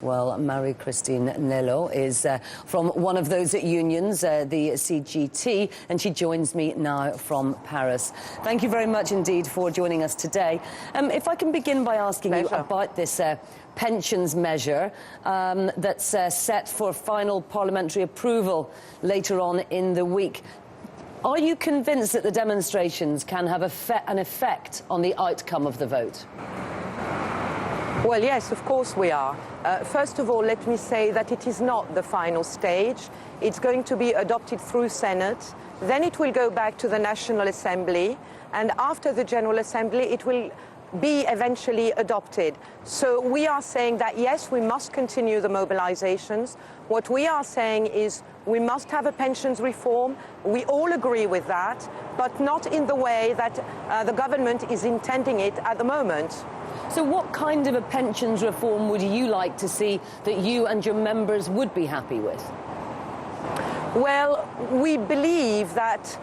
Well, Marie-Christine Naillod is from one of those unions, the CGT, and she joins me now from Paris. Thank you very much indeed for joining us today. If I can begin by asking you about this pensions measure that's set for final parliamentary approval later on in the week. Are you convinced that the demonstrations can have an effect on the outcome of the vote? Well, yes, of course we are. First of all, let me say that it is not the final stage. It's going to be adopted through Senate. Then it will go back to the National Assembly. And after the General Assembly, it will be eventually adopted. So we are saying that, yes, we must continue the mobilizations. What we are saying is we must have a pensions reform. We all agree with that, but not in the way that the government is intending it at the moment. So what kind of a pensions reform would you like to see that you and your members would be happy with? Well, we believe that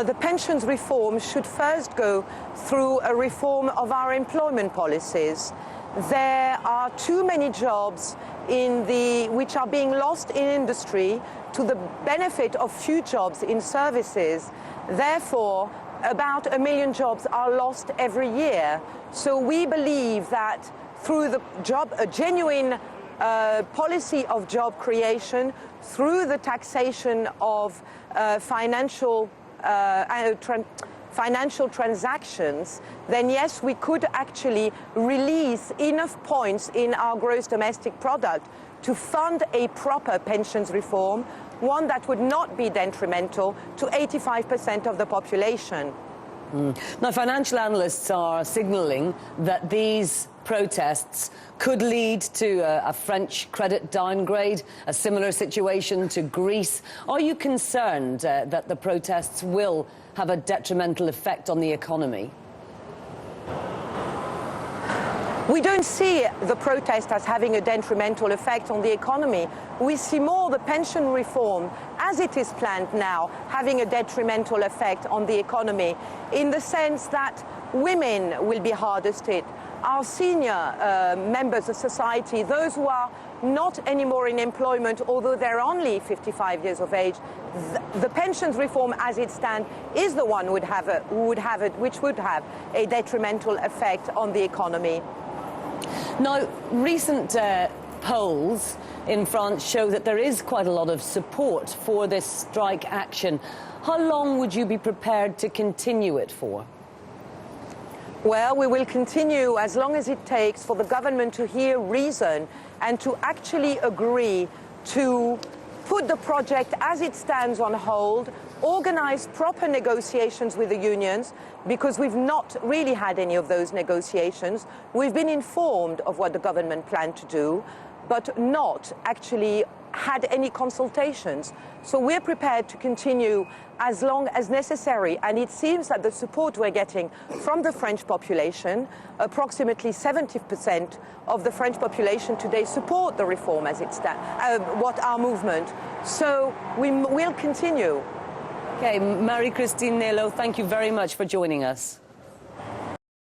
the pensions reform should first go through a reform of our employment policies. There are too many jobs which are being lost in industry to the benefit of few jobs in services. Therefore, about 1 million jobs are lost every year. So we believe that through a genuine policy of job creation, through the taxation of financial transactions, then yes, we could actually release enough points in our gross domestic product to fund a proper pensions reform, one that would not be detrimental to 85% of the population. Now, financial analysts are signalling that these protests could lead to a French credit downgrade, a similar situation to Greece. Are you concerned that the protests will have a detrimental effect on the economy? We don't see the protest as having a detrimental effect on the economy. We see more the pension reform, as it is planned now, having a detrimental effect on the economy, in the sense that women will be hardest hit. Our senior members of society, those who are not anymore in employment, although they're only 55 years of age, the pensions reform as it stands is the one which would have a detrimental effect on the economy. Now, recent polls in France show that there is quite a lot of support for this strike action. How long would you be prepared to continue it for? Well, we will continue as long as it takes for the government to hear reason and to actually agree to put the project as it stands on hold, organize proper negotiations with the unions, because we've not really had any of those negotiations. We've been informed of what the government planned to do, but not actually had any consultations. So we're prepared to continue as long as necessary, and it seems that the support we're getting from the French population, approximately 70% of the French population today support the reform as it stands, our movement. So we will continue. Okay, Marie-Christine Naillod, thank you very much for joining us.